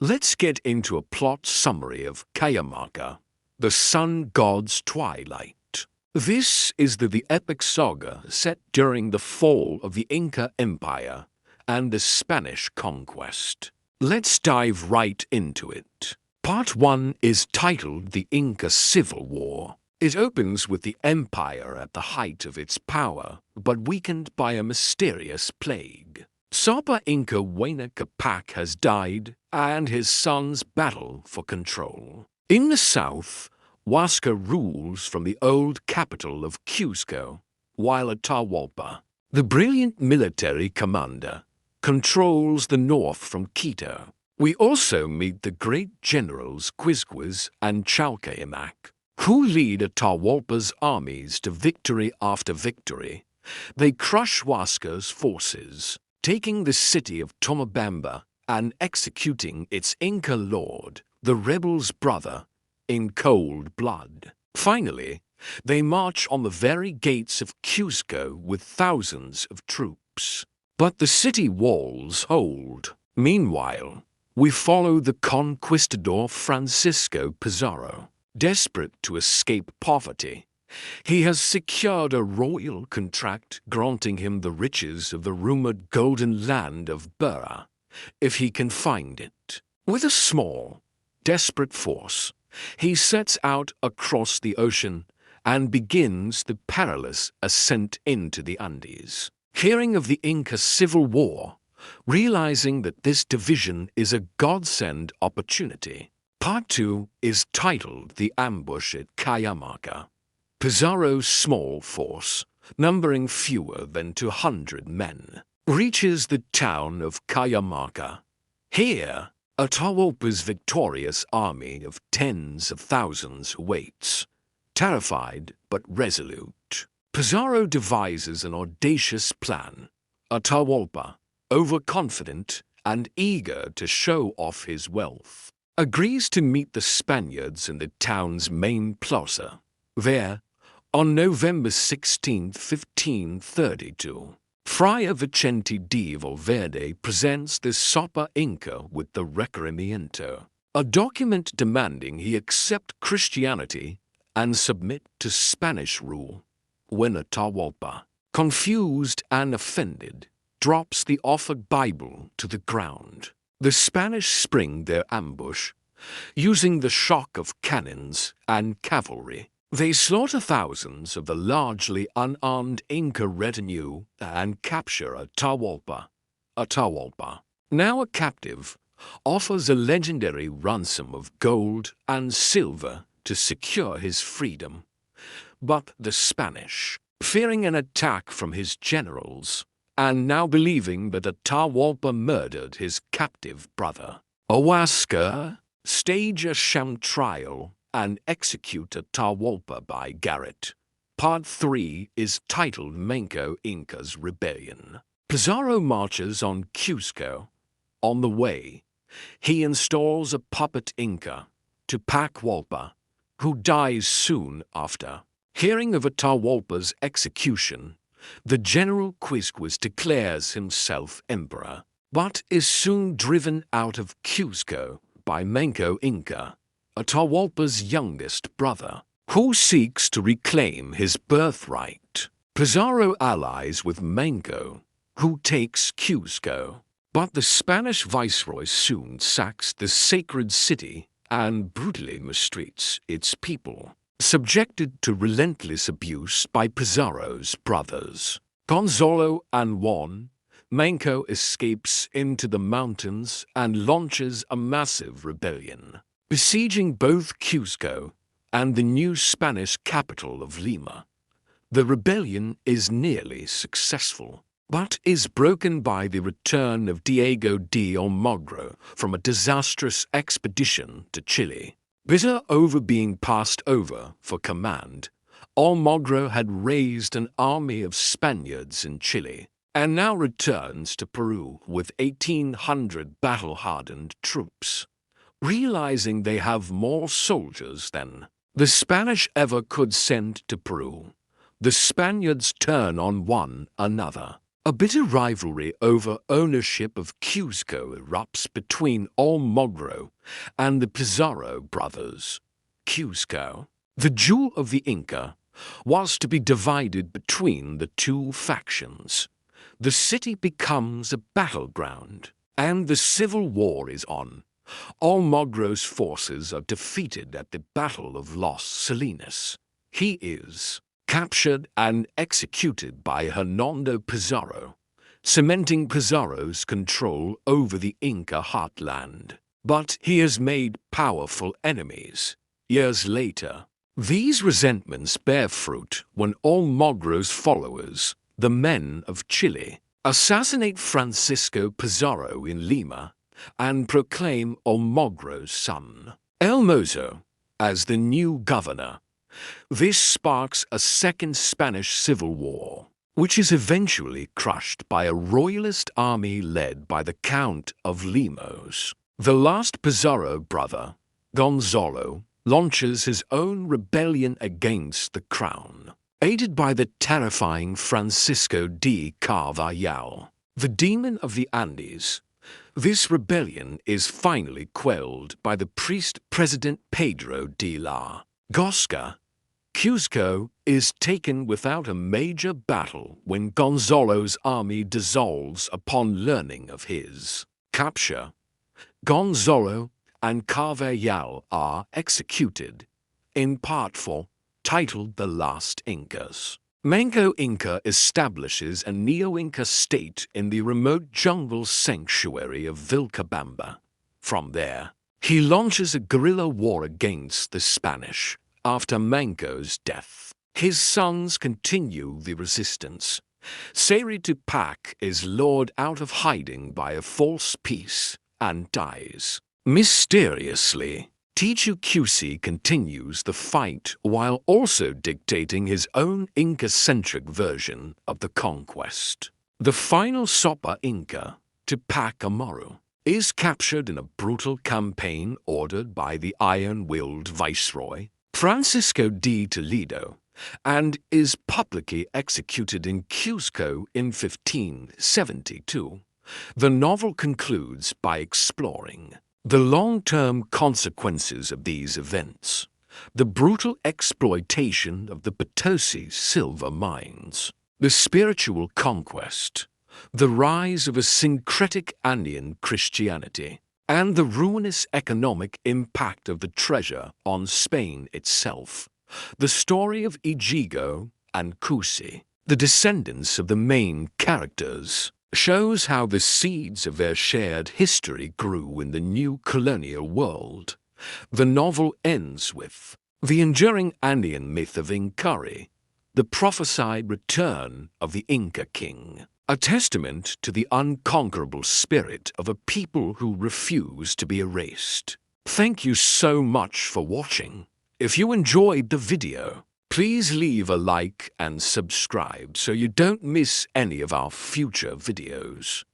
Let's get into a plot summary of Cajamarca, the sun god's twilight. This is the epic saga set during the fall of the Inca Empire and the Spanish conquest. Let's dive right into it. Part 1 is titled The Inca Civil War. It opens with the empire at the height of its power, but weakened by a mysterious plague. Sapa Inca Huayna Capac has died, and his sons battle for control. In the south, Huasca rules from the old capital of Cusco, while Atahualpa, the brilliant military commander, controls the north from Quito. We also meet the great generals Quizquiz and Chalcayamac, who lead Atahualpa's armies to victory after victory. They crush Huasca's forces, taking the city of Tomabamba and executing its Inca lord, the rebel's brother, in cold blood. Finally, they march on the very gates of Cusco with thousands of troops. But the city walls hold. Meanwhile, we follow the conquistador Francisco Pizarro. Desperate to escape poverty, he has secured a royal contract granting him the riches of the rumored golden land of Burra, if he can find it. With a small, desperate force, he sets out across the ocean and begins the perilous ascent into the Andes. Hearing of the Inca Civil War, realizing that this division is a godsend opportunity, Part 2 is titled The Ambush at Cajamarca. Pizarro's small force, numbering fewer than 200 men, reaches the town of Cajamarca. Here, Atahualpa's victorious army of tens of thousands waits, terrified but resolute. Pizarro devises an audacious plan. Atahualpa, overconfident and eager to show off his wealth, agrees to meet the Spaniards in the town's main plaza. There, on November 16, 1532, Friar Vicente de Valverde presents the Sapa Inca with the requerimiento, a document demanding he accept Christianity and submit to Spanish rule. When Atahualpa, confused and offended, drops the offered Bible to the ground, the Spanish spring their ambush, using the shock of cannons and cavalry. They slaughter thousands of the largely unarmed Inca retinue and capture Atahualpa. Atahualpa, now a captive, offers a legendary ransom of gold and silver to secure his freedom. But the Spanish, fearing an attack from his generals, and now believing that Atahualpa murdered his captive brother, Huasca, stage a sham trial and execute Atahualpa by garrote. Part 3 is titled Manco Inca's Rebellion. Pizarro marches on Cusco. On the way, he installs a puppet Inca, Atahualpa, who dies soon after. Hearing of Atahualpa's execution, the general Quizquiz declares himself emperor, but is soon driven out of Cusco by Manco Inca, Atahualpa's youngest brother, who seeks to reclaim his birthright. Pizarro allies with Manco, who takes Cusco, but the Spanish viceroy soon sacks the sacred city and brutally mistreats its people, subjected to relentless abuse by Pizarro's brothers. Gonzalo and Juan, Manco escapes into the mountains and launches a massive rebellion, besieging both Cusco and the new Spanish capital of Lima. The rebellion is nearly successful, but is broken by the return of Diego de Almagro from a disastrous expedition to Chile. Bitter over being passed over for command, Almagro had raised an army of Spaniards in Chile, and now returns to Peru with 1,800 battle-hardened troops. Realizing they have more soldiers than the Spanish ever could send to Peru, the Spaniards turn on one another. A bitter rivalry over ownership of Cusco erupts between Almagro and the Pizarro brothers. Cusco, the jewel of the Inca, was to be divided between the two factions. The city becomes a battleground, and the civil war is on. Almagro's forces are defeated at the Battle of Los Salinas. He is captured and executed by Hernando Pizarro, cementing Pizarro's control over the Inca heartland. But he has made powerful enemies. Years later, these resentments bear fruit when Almagro's followers, the men of Chile, assassinate Francisco Pizarro in Lima and proclaim Almagro's son, El Mozo, as the new governor. This sparks a second Spanish Civil War, which is eventually crushed by a royalist army led by the Count of Lemos. The last Pizarro brother, Gonzalo, launches his own rebellion against the crown, aided by the terrifying Francisco de Carvajal, the demon of the Andes. This rebellion is finally quelled by the priest-president Pedro de la Gosca. Cusco is taken without a major battle when Gonzalo's army dissolves upon learning of his capture. Gonzalo and Carvajal are executed, in part for titled The Last Incas. Manco Inca establishes a Neo-Inca state in the remote jungle sanctuary of Vilcabamba. From there, he launches a guerrilla war against the Spanish. After Manco's death, his sons continue the resistance. Sayri Tupac is lured out of hiding by a false peace and dies. Mysteriously, Titu Cusi continues the fight while also dictating his own Inca-centric version of the conquest. The final Sopa Inca, Tupac Amaru, is captured in a brutal campaign ordered by the iron-willed viceroy, Francisco de Toledo, and is publicly executed in Cusco in 1572. The novel concludes by exploring the long-term consequences of these events, the brutal exploitation of the Potosi silver mines, the spiritual conquest, the rise of a syncretic Andean Christianity, and the ruinous economic impact of the treasure on Spain itself. The story of Ichigo and Cusi, the descendants of the main characters, shows how the seeds of their shared history grew in the new colonial world. The novel ends with the enduring Andean myth of Incari, the prophesied return of the Inca king, a testament to the unconquerable spirit of a people who refuse to be erased. Thank you so much for watching. If you enjoyed the video, please leave a like and subscribe so you don't miss any of our future videos.